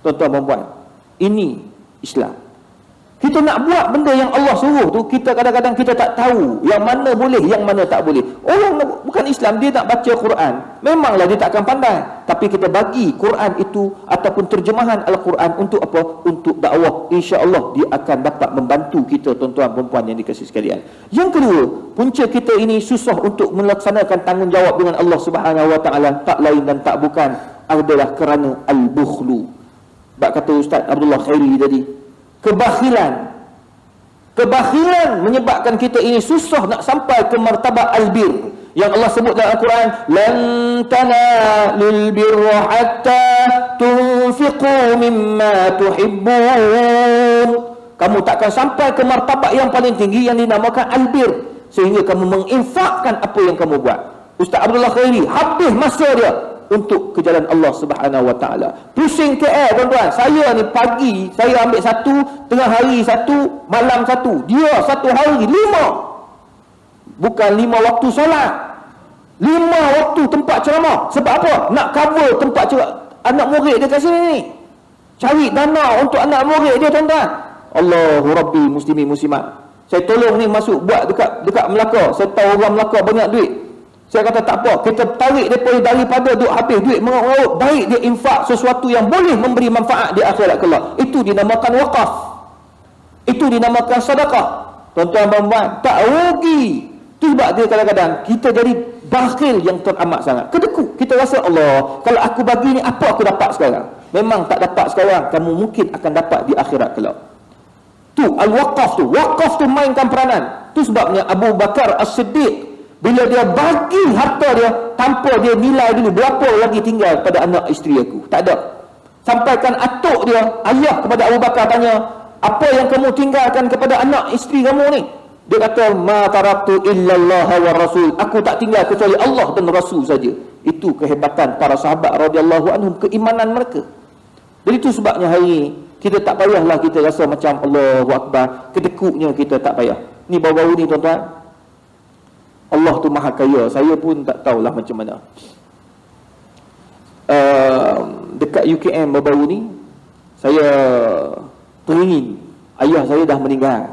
Tuan-tuan dan puan, ini Islam. Kita nak buat benda yang Allah suruh tu, kita kadang-kadang kita tak tahu yang mana boleh, yang mana tak boleh. Orang bukan Islam, dia nak baca Quran, memanglah dia tak akan pandai, tapi kita bagi Quran itu ataupun terjemahan Al-Quran untuk apa? Untuk dakwah. InsyaAllah dia akan dapat membantu kita, tuan-tuan dan puan yang dikasihi sekalian. Yang kedua, punca kita ini susah untuk melaksanakan tanggungjawab dengan Allah Subhanahu Wa Taala, tak lain dan tak bukan adalah kerana al-bukhlu. Bak kata Ustaz Abdullah Khairi tadi, Kebakhilan menyebabkan kita ini susah nak sampai ke martabat al-bir yang Allah sebut dalam Al-Quran, lan tanalul birra hatta tunfiqu mimma tuhibbun. Kamu takkan sampai ke martabat yang paling tinggi yang dinamakan al-bir sehingga kamu menginfakkan apa yang kamu buat. Ustaz Abdullah Khairi habis masa dia untuk ke jalan Allah Subhanahu Wa Taala. Pusing KL, tuan-tuan. Saya ni pagi saya ambil satu, tengah hari satu, malam satu. Dia satu hari 5. Bukan 5 waktu solat, 5 waktu tempat ceramah. Sebab apa? Nak cover tempat anak murid dia kat sini ni. Cari dana untuk anak murid dia, tuan-tuan. Allahu Rabbi, muslimin muslimat. Saya tolong ni masuk buat dekat Melaka. Saya tahu orang Melaka banyak duit. Saya kata tak apa, kita tarik mereka daripada duk habis duit mengarut, baik dia infak sesuatu yang boleh memberi manfaat di akhirat kelak. Itu dinamakan wakaf, itu dinamakan sedekah. Tuan-tuan dan puan, tak rugi. Itu sebab dia kadang-kadang kita jadi bakhil yang teramat sangat, kedekut. Kita rasa Allah, kalau aku bagi ni apa aku dapat sekarang? Memang tak dapat sekarang, kamu mungkin akan dapat di akhirat kelak. Tu al-waqaf tu, wakaf tu mainkan peranan. Tu sebabnya Abu Bakar As-Siddiq, bila dia bagi harta dia tanpa dia nilai dulu berapa lagi tinggal pada anak isteri aku, tak ada. Sampaikan atuk dia, ayah kepada Abu Bakar tanya, apa yang kamu tinggalkan kepada anak isteri kamu ni? Dia kata, ma taraktu illallah wa rasul. Aku tak tinggal kecuali Allah dan Rasul saja. Itu kehebatan para sahabat radhiyallahu anhum, keimanan mereka. Jadi itu sebabnya hari ini kita tak payahlah kita rasa macam Allahu Akbar, kedekutnya kita tak payah. Ni baru-baru ni, tuan-tuan, Allah tu maha kaya, saya pun tak tahulah macam mana. Dekat UKM baru-baru ni, saya teringin ayah saya dah meninggal.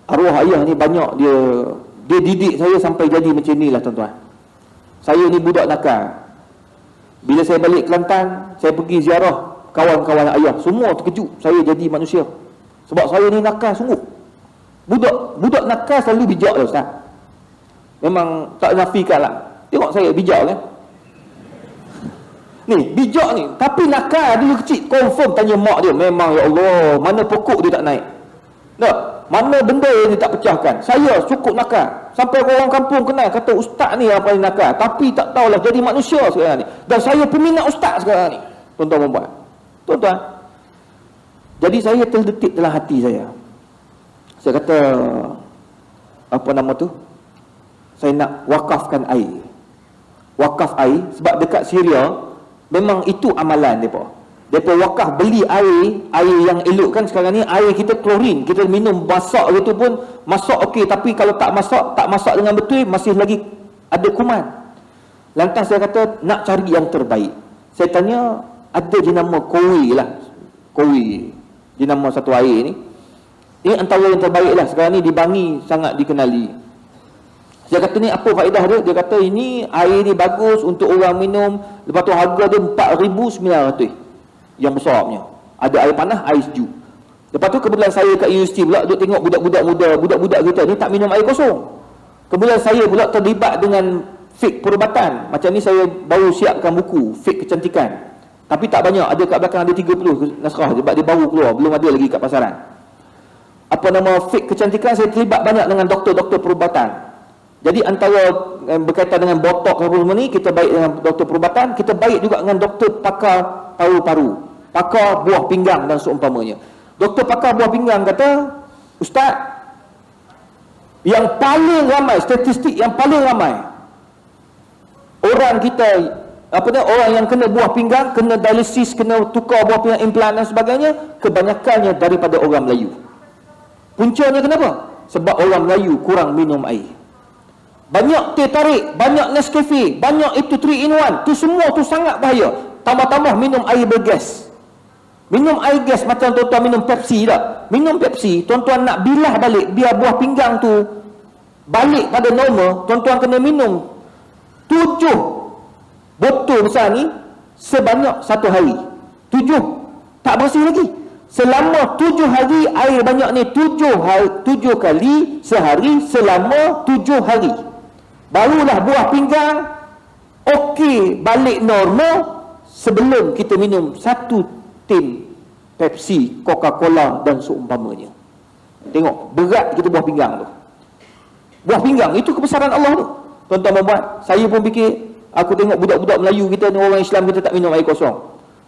Arwah ayah ni banyak dia didik saya sampai jadi macam ni lah, tuan-tuan. Saya ni budak nakal. Bila saya balik Kelantan, saya pergi ziarah kawan-kawan ayah, semua terkejut saya jadi manusia. Sebab saya ni nakal sungguh. Budak nakal selalu bijak lah, Ustaz. Memang tak nafikan lah. Tengok saya bijak kan. Ni bijak ni, tapi nakal dulu kecil. Confirm tanya mak dia, memang ya Allah, mana pokok dia tak naik, tak, mana benda yang dia tak pecahkan. Saya cukup nakal, sampai orang kampung kenal, kata ustaz ni yang paling nakal. Tapi tak tahulah jadi manusia sekarang ni. Dan saya peminat ustaz sekarang ni, tuan-tuan dan puan. Tuan-tuan, jadi saya terdetik dalam hati saya. Saya kata, apa nama tu, saya nak wakafkan air. Wakaf air, sebab dekat Syria memang itu amalan mereka. Mereka wakaf beli air yang elok kan. Sekarang ni air kita klorin, kita minum masak gitu pun masak okey, tapi kalau tak masak dengan betul masih lagi ada kuman. Lantas saya kata nak cari yang terbaik. Saya tanya, ada jenama Kowi lah, Kowi jenama satu air ni. Ini antara yang terbaik lah. Sekarang ni di Bangi sangat dikenali. Saya kata ni apa faedah dia? Dia kata ini air ni bagus untuk orang minum. Lepas tu harga dia 4,900 yang besar punya. Ada air panas, air sejuk. Lepas tu kebetulan saya kat universiti pula duk tengok budak-budak muda, budak-budak kita ni tak minum air kosong. Kebetulan saya pula terlibat dengan fik perubatan. Macam ni saya baru siapkan buku fik kecantikan. Tapi tak banyak, ada kat belakang ada 30 naskah sebab dia baru keluar, belum ada lagi kat pasaran. Apa nama fik kecantikan, saya terlibat banyak dengan doktor-doktor perubatan. Jadi antara berkaitan dengan botok apa semua ni, kita baik dengan doktor perubatan, kita baik juga dengan doktor pakar paru-paru, pakar buah pinggang dan seumpamanya. Doktor pakar buah pinggang kata, ustaz, yang paling ramai, statistik yang paling ramai orang kita, orang yang kena buah pinggang, kena dialisis, kena tukar buah pinggang, implan dan sebagainya, kebanyakannya daripada orang Melayu. Puncanya kenapa? Sebab orang Melayu kurang minum air. Banyak teh tarik, banyak Nescafe, banyak itu 3 in 1. Tu semua tu sangat bahaya. Tambah-tambah minum air bergas. Minum air gas macam tuan-tuan minum Pepsi tak? Minum Pepsi, tuan-tuan nak bilah balik biar buah pinggang tu balik pada normal, tuan-tuan kena minum 7 botol besar ni sebanyak 1 hari. 7 tak bersih lagi. Selama 7 hari air banyak ni 7 kali sehari selama 7 hari. Barulah buah pinggang okey balik normal sebelum kita minum 1 tin Pepsi, Coca-Cola dan seumpamanya. Tengok berat kita buah pinggang tu. Buah pinggang itu kebesaran Allah tu. Tuan-tuan membuat, saya pun fikir, aku tengok budak-budak Melayu kita ni, orang Islam kita tak minum air kosong.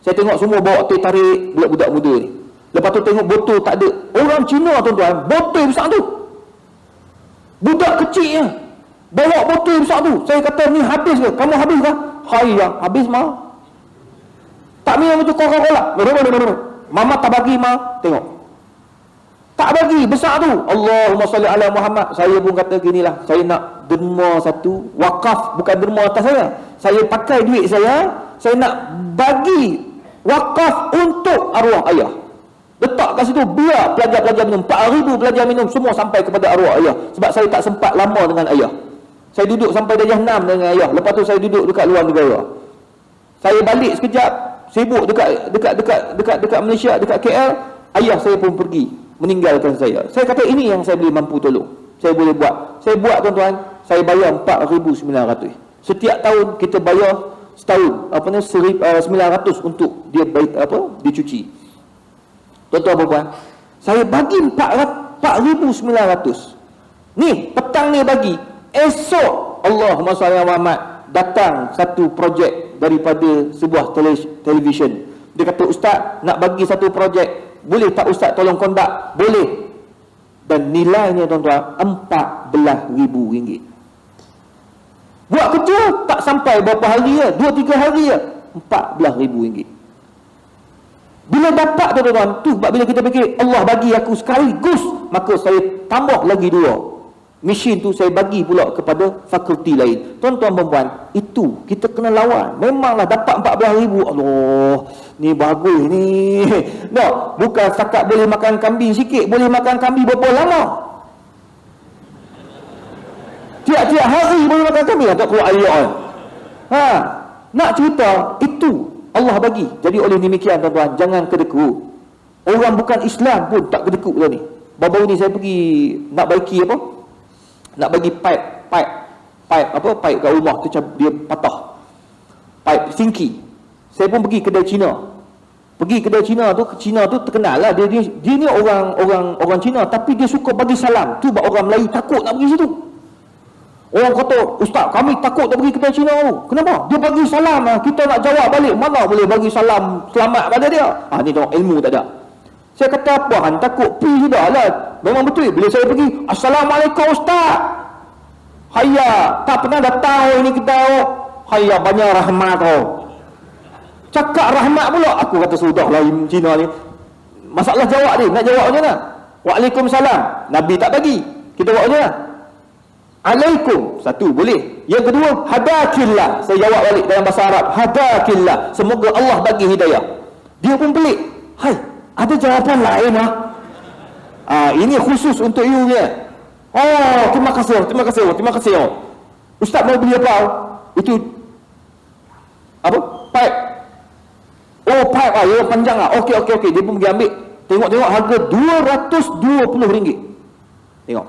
Saya tengok semua bawa teh tarik budak-budak muda ni. Lepas tu tengok botol tak ada. Orang Cina tuan-tuan, botol besar tu. Budak kecilnya bawa botol besar tu. Saya kata ni habis ke? Kamu habis ke? Hai yang habis mah. Tak minum itu Coca-Cola. Mama tak bagi mah. Tengok. Tak bagi besar tu. Allahumma salli ala Muhammad. Saya pun kata ginilah, saya nak derma satu, wakaf, bukan derma atas saya. Saya pakai duit saya nak bagi wakaf untuk arwah ayah. Letak kat situ biar pelajar-pelajar minum. 4,000 pelajar minum semua sampai kepada arwah ayah. Sebab saya tak sempat lama dengan ayah. Saya duduk sampai darjah 6 dengan ayah. Lepas tu saya duduk dekat luar negara. Saya balik sekejap, sibuk dekat Malaysia, dekat KL, ayah saya pun pergi meninggalkan saya. Saya kata ini yang saya boleh mampu tolong. Saya boleh buat. Saya buat tuan-tuan, saya bayar 4,900. Setiap tahun kita bayar setahun 900 untuk dia dicuci. Tuan-tuan puan, saya bagi 4,900. Ni petang ni bagi. Esok Allahumma salli ala Muhammad datang satu projek daripada sebuah televisyen. Dia kata, ustaz nak bagi satu projek, boleh tak ustaz tolong kondak? Boleh. Dan nilainya tuan-tuan RM14,000. Buat kerja tak sampai berapa hari ya, 2-3 hari ya, RM14,000. Bila dapat tuan-tuan tu, bila kita fikir Allah bagi aku sekaligus, maka saya tambah lagi 2 mesin tu, saya bagi pula kepada fakulti lain. Tuan-tuan perempuan, itu kita kena lawan. Memanglah dapat 14,000, Allah ni bagus ni. No, bukan setakat boleh makan kambing sikit, boleh makan kambing berapa lama. Tiap-tiap hari boleh makan kambing tak keluar air. Nak cerita itu Allah bagi. Jadi oleh demikian tuan-tuan, jangan kedekut. Orang bukan Islam pun tak kedekut dah ni. Baru-baru ni saya pergi nak baiki nak bagi pipe kat rumah tu, dia patah. Pipe sinki. Saya pun pergi kedai Cina. Cina tu terkenal lah. Dia ni orang Cina, tapi dia suka bagi salam. Tu buat orang Melayu takut nak pergi situ. Orang kata, ustaz kami takut nak pergi kedai Cina tu. Kenapa? Dia bagi salam lah. Kita nak jawab balik, mana boleh bagi salam selamat pada dia. Ni tengok ilmu tak ada. Saya kata apa han takut? Pergi sudah lah. Memang betul. Bila saya pergi, Assalamualaikum ustaz. Hayya, tak pernah datang ini kita. Hayya, banyak rahmat Cakap rahmat pula. Aku kata sudahlah Cina ni. Masalah jawab dia, nak jawab macam mana? Waalaikumsalam. Nabi tak bagi. Kita buat macam mana? Alaikum. Satu boleh. Yang kedua, hadakillah. Saya jawab balik dalam bahasa Arab. Hadakillah. Semoga Allah bagi hidayah. Dia pun pelik. Hai, ada jawapan lain lah. Ini khusus untuk you ya. Terima kasih. Ustaz mau beli apa? Itu apa? Pipe. Pipe yang panjang lah. Okey. Dia pun pergi ambil. Tengok harga RM220. Tengok.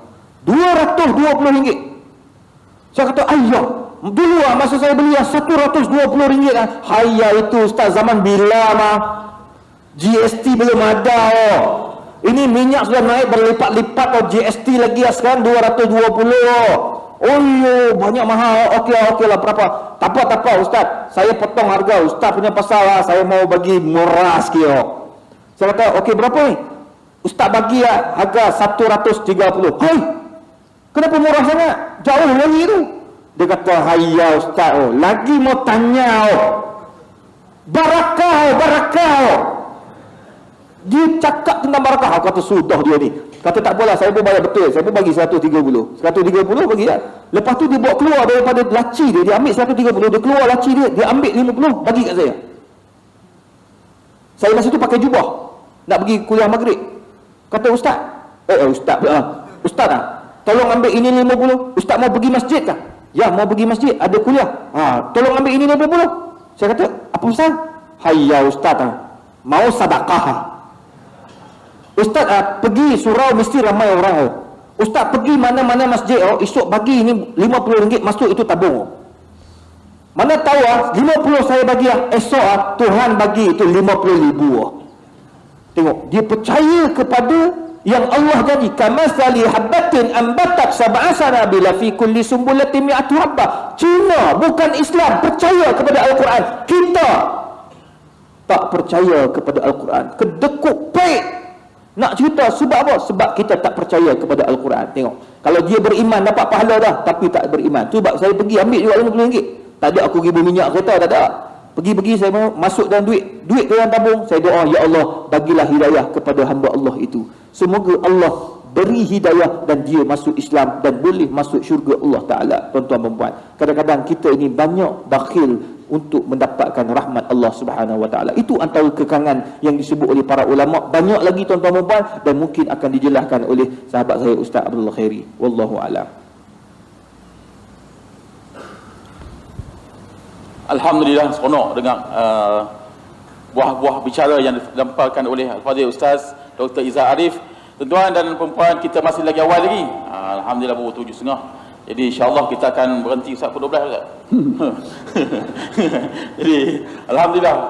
RM220. Saya kata, ayah, dulu lah masa saya beli RM120 lah. Hayya, itu ustaz zaman bila mah? GST belum ada. Ini minyak sudah naik berlipat-lipat GST lagi sekarang 220. Banyak mahal. Okey lah berapa? Tak apa ustaz. Saya potong harga ustaz punya pasal lah. Saya mau bagi murah sikit. Saya kata, okey berapa ni? Ustaz bagi lah harga 130. Hai, kenapa murah sangat? Jauh lagi tu. Dia kata, hayya ustaz, lagi mau tanya barakah. Dia cakap tentang barakah. Aku kata sudah dia ni. Kata tak apalah, saya pun bayar betul. Saya pun bagi 130. 130 bagi lah. Lepas tu dia bawa keluar daripada laci dia. Dia ambil 130, dia keluar laci dia. Dia ambil 50, bagi kat saya. Saya masa tu pakai jubah nak pergi kuliah maghrib. Kata ustaz, ustaz tolong ambil ini 50. Ustaz mau pergi masjid kah? Ya, mau pergi masjid, ada kuliah. Tolong ambil ini 50. Saya kata, apa pasal? Hayya ustaz mau sedekah. Ustaz pergi surau mesti ramai orang. Ustaz pergi mana-mana masjid esok bagi ini RM50 masuk itu tabung. Mana tahu 50 saya bagi esok Tuhan bagi itu 50,000. Tengok, dia percaya kepada yang Allah janji, kamathali habbatin ambatat sab'a sanabila fi kulli sumbulatin mi'atu habbah. Cina bukan Islam percaya kepada Al-Quran. Kita tak percaya kepada Al-Quran. Kedekut baik. Nak cerita sebab apa? Sebab kita tak percaya kepada Al-Quran. Tengok, kalau dia beriman dapat pahala dah, tapi tak beriman. Cuba saya pergi ambil juga RM50. Tak ada aku ribu minyak kereta, tak ada. Pergi-pergi saya masuk dalam duit ke dalam tabung. Saya doa, ya Allah, bagilah hidayah kepada hamba Allah itu. Semoga Allah beri hidayah dan dia masuk Islam dan boleh masuk syurga Allah Ta'ala. Tuan-tuan dan puan, kadang-kadang kita ini banyak bakhil untuk mendapatkan rahmat Allah Subhanahu Wa Ta'ala. Itu antara kekangan yang disebut oleh para ulama. Banyak lagi tuan-tuan dan puan, dan mungkin akan dijelaskan oleh sahabat saya Ustaz Abdullah Khairi. Wallahu a'lam. Alhamdulillah, seronok dengar buah-buah bicara yang dilemparkan oleh Al-Fadhil Ustaz Dr. Izzat Arif. Tuan-tuan dan perempuan, kita masih lagi awal lagi. Alhamdulillah baru 7.30. Jadi insya-Allah kita akan berhenti Ustaz pukul 12 Ustaz. Jadi alhamdulillah